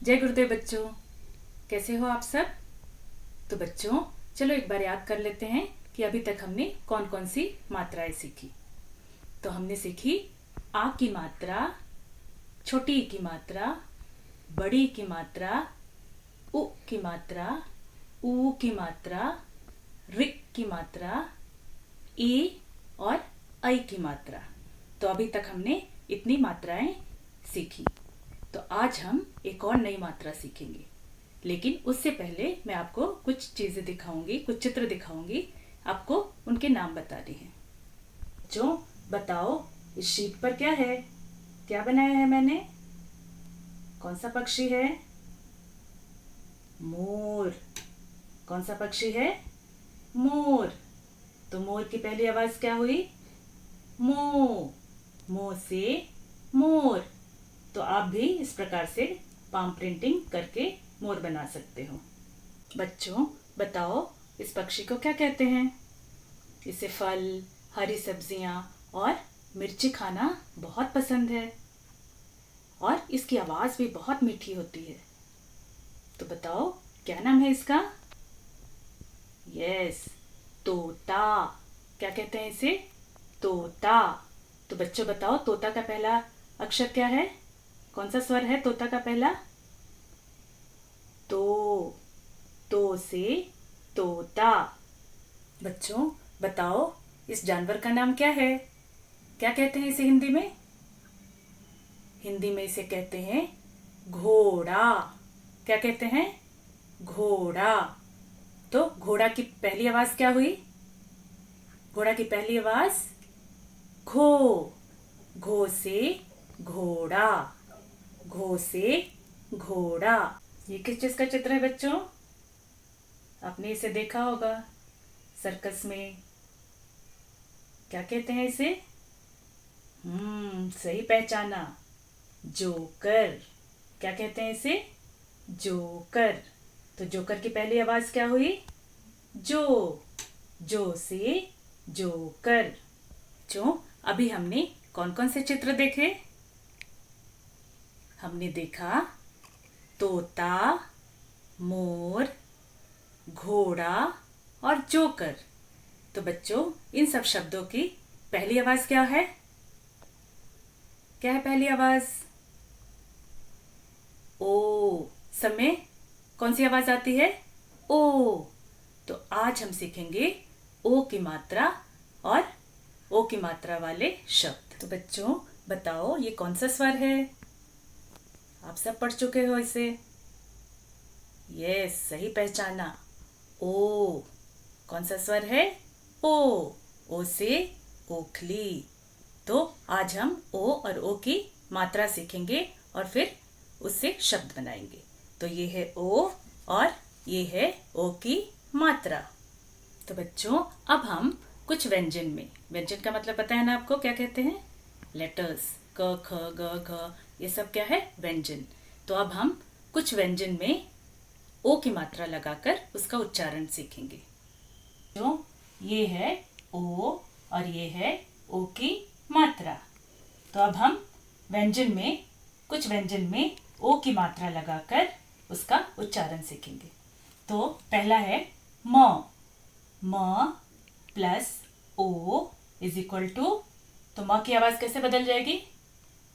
जय गुरुदेव बच्चों, कैसे हो आप सब। तो बच्चों चलो एक बार याद कर लेते हैं कि अभी तक हमने कौन कौन सी मात्राएं सीखी। तो हमने सीखी आ की मात्रा, छोटी ई की मात्रा, बड़ी की मात्रा, उ की मात्रा, ऊ की मात्रा, ऋ की मात्रा, ई और ऐ की मात्रा। तो अभी तक हमने इतनी मात्राएं सीखी। तो आज हम एक और नई मात्रा सीखेंगे, लेकिन उससे पहले मैं आपको कुछ चीजें दिखाऊंगी, कुछ चित्र दिखाऊंगी, आपको उनके नाम बताने हैं। बच्चों बताओ इस शीट पर क्या है, क्या बनाया है मैंने, कौन सा पक्षी है? मोर। कौन सा पक्षी है? मोर। तो मोर की पहली आवाज क्या हुई? मो। मो से मोर। तो आप भी इस प्रकार से पाम प्रिंटिंग करके मोर बना सकते हो। बच्चों बताओ इस पक्षी को क्या कहते हैं? इसे फल, हरी सब्जियां और मिर्ची खाना बहुत पसंद है और इसकी आवाज भी बहुत मीठी होती है। तो बताओ क्या नाम है इसका? यस, तोता। क्या कहते हैं इसे? तोता। तो बच्चों बताओ तोता का पहला अक्षर क्या है? कौन सा स्वर है तोता का पहला? तो। तो से तोता। बच्चों बताओ इस जानवर का नाम क्या है? क्या कहते हैं इसे हिंदी में? हिंदी में इसे कहते हैं घोड़ा। क्या कहते हैं? घोड़ा। तो घोड़ा की पहली आवाज क्या हुई? घोड़ा की पहली आवाज घो। घो से घोड़ा। घो से घोड़ा। ये किस चीज का चित्र है बच्चों? आपने इसे देखा होगा सर्कस में। क्या कहते हैं इसे? सही पहचाना, जोकर। क्या कहते हैं इसे? जोकर। तो जोकर की पहली आवाज क्या हुई? जो। जो से जोकर। जो अभी हमने कौन कौन से चित्र देखे? हमने देखा तोता, मोर, घोड़ा और जोकर। तो बच्चों इन सब शब्दों की पहली आवाज क्या है? क्या है पहली आवाज? ओ। सब में कौन सी आवाज आती है? ओ। तो आज हम सीखेंगे ओ की मात्रा और ओ की मात्रा वाले शब्द। तो बच्चों बताओ ये कौन सा स्वर है? आप सब पढ़ चुके हो इसे। यस, सही पहचाना, ओ। कौन सा स्वर है? ओ। ओ से ओखली। तो आज हम ओ और ओ की मात्रा सीखेंगे और फिर उससे शब्द बनाएंगे। तो ये है ओ और ये है ओ की मात्रा। तो बच्चों अब हम कुछ व्यंजन में, व्यंजन का मतलब पता है ना आपको क्या कहते हैं? लेटर्स, क ख ग घ, ये सब क्या है? व्यंजन। तो अब हम कुछ व्यंजन में ओ की मात्रा लगाकर उसका उच्चारण सीखेंगे। तो ये है ओ और ये है ओ की मात्रा। तो अब हम व्यंजन में, कुछ व्यंजन में ओ की मात्रा लगाकर उसका उच्चारण सीखेंगे। तो पहला है म। म प्लस ओ इज इक्वल टू, तो म की आवाज कैसे बदल जाएगी?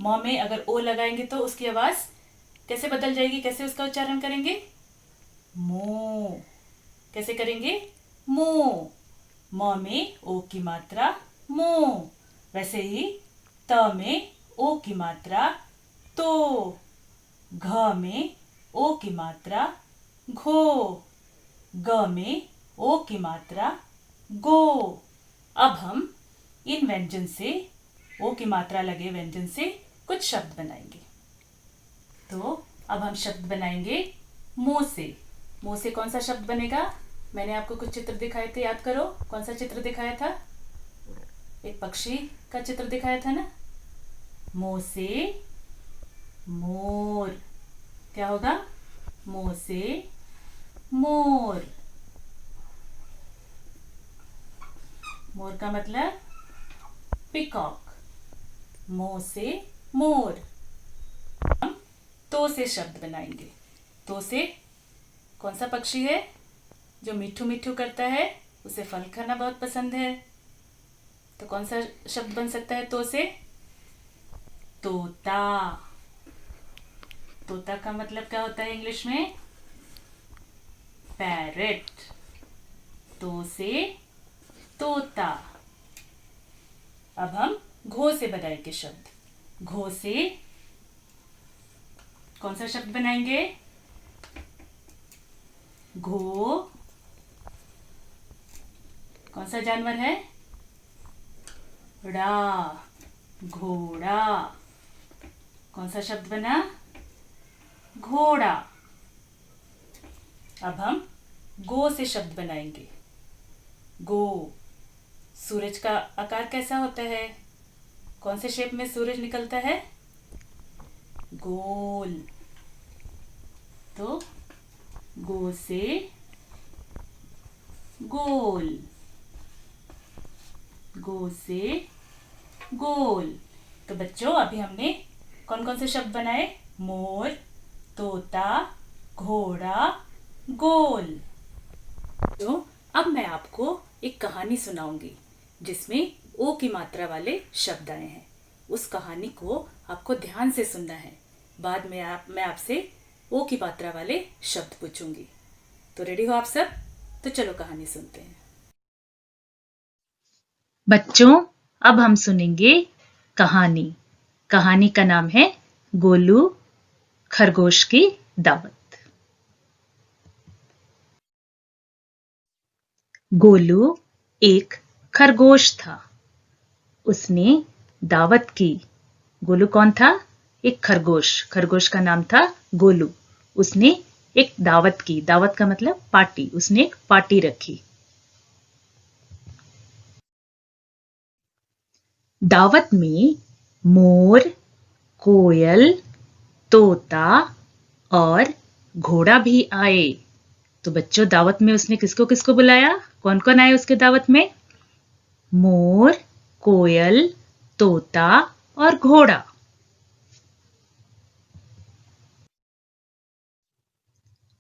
म में अगर ओ लगाएंगे तो उसकी आवाज कैसे बदल जाएगी? कैसे उसका उच्चारण करेंगे? मो। कैसे करेंगे? मो। म में ओ की मात्रा मो। वैसे ही त में ओ की मात्रा तो। घ में ओ की मात्रा घो। ग में ओ की मात्रा गो। अब हम इन व्यंजन से, ओ की मात्रा लगे व्यंजन से कुछ शब्द बनाएंगे। तो अब हम शब्द बनाएंगे मो से। मो से कौन सा शब्द बनेगा? मैंने आपको कुछ चित्र दिखाए थे, याद करो। कौन सा चित्र दिखाया था? एक पक्षी का चित्र दिखाया था ना। मो से मोर। क्या होगा? मो से मोर। मोर का मतलब पिकॉक। मो से मोर। हम तो से शब्द बनाएंगे। तो से कौन सा पक्षी है जो मिठू मिठू करता है, उसे फल खाना बहुत पसंद है। तो कौन सा शब्द बन सकता है तो से? तोता। तोता का मतलब क्या होता है इंग्लिश में? पैरेट। तो से तोता। अब हम घो से बनाएंगे शब्द। घो से कौन सा शब्द बनाएंगे? घो कौन सा जानवर है? ड़ा, घोड़ा। कौन सा शब्द बना? घोड़ा। अब हम गो से शब्द बनाएंगे। गो। सूरज का आकार कैसा होता है? कौन से शेप में सूरज निकलता है? गोल। तो गो से गोल। गो से गोल। तो बच्चों अभी हमने कौन कौन से शब्द बनाए? मोर, तोता, घोड़ा, गोल। तो अब मैं आपको एक कहानी सुनाऊंगी जिसमें ओ की मात्रा वाले शब्द आए हैं। उस कहानी को आपको ध्यान से सुनना है। बाद में मैं आपसे ओ की मात्रा वाले शब्द पूछूंगी। तो रेडी हो आप सब? तो चलो कहानी सुनते हैं। बच्चों अब हम सुनेंगे कहानी। कहानी का नाम है गोलू खरगोश की दावत। गोलू एक खरगोश था। उसने दावत की। गोलू कौन था? एक खरगोश। खरगोश का नाम था गोलू। उसने एक दावत की। दावत का मतलब पार्टी। उसने एक पार्टी रखी। दावत में मोर, कोयल, तोता और घोड़ा भी आए। तो बच्चों दावत में उसने किसको किसको बुलाया? कौन कौन आए उसके दावत में? मोर, कोयल, तोता और घोड़ा।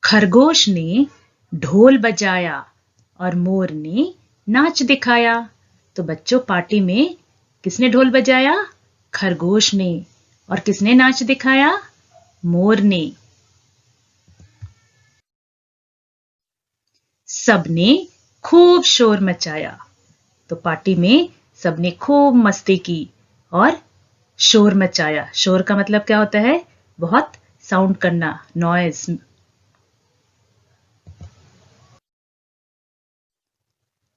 खरगोश ने ढोल बजाया और मोर ने नाच दिखाया। तो बच्चों पार्टी में किसने ढोल बजाया? खरगोश ने। और किसने नाच दिखाया? मोर ने। सबने खूब शोर मचाया। तो पार्टी में सबने खूब मस्ती की और शोर मचाया। शोर का मतलब क्या होता है? बहुत साउंड करना, नॉइज।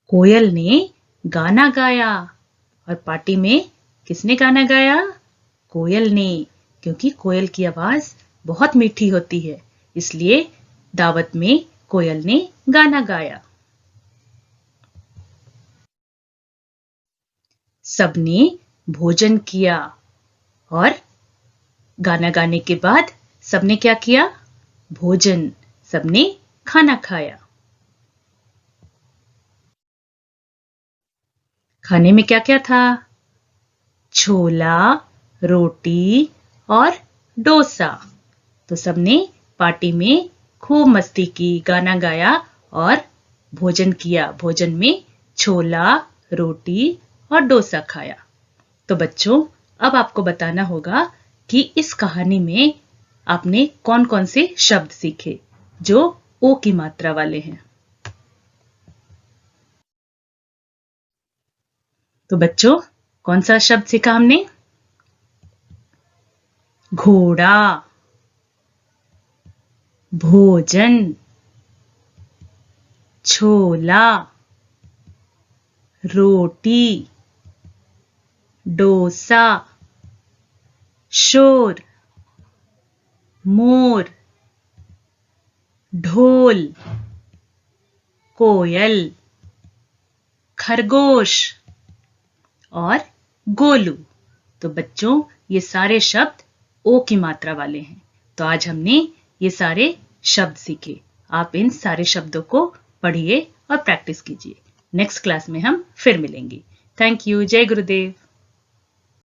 कोयल ने गाना गाया और पार्टी में किसने गाना गाया? कोयल ने। क्योंकि कोयल की आवाज बहुत मीठी होती है, इसलिए दावत में कोयल ने गाना गाया। सबने भोजन किया और गाना गाने के बाद सबने क्या किया? भोजन। सबने खाना खाया। खाने में क्या क्या था? छोला, रोटी और डोसा। तो सबने पार्टी में खूब मस्ती की, गाना गाया और भोजन किया। भोजन में छोला, रोटी और डोसा खाया। तो बच्चों अब आपको बताना होगा कि इस कहानी में आपने कौन कौन से शब्द सीखे जो ओ की मात्रा वाले हैं। तो बच्चों कौन सा शब्द सीखा हमने? घोड़ा, भोजन, छोला, रोटी, डोसा, शोर, मोर, ढोल, कोयल, खरगोश और गोलू। तो बच्चों ये सारे शब्द ओ की मात्रा वाले हैं। तो आज हमने ये सारे शब्द सीखे। आप इन सारे शब्दों को पढ़िए और प्रैक्टिस कीजिए। नेक्स्ट क्लास में हम फिर मिलेंगे। Thank you. जय गुरुदेव।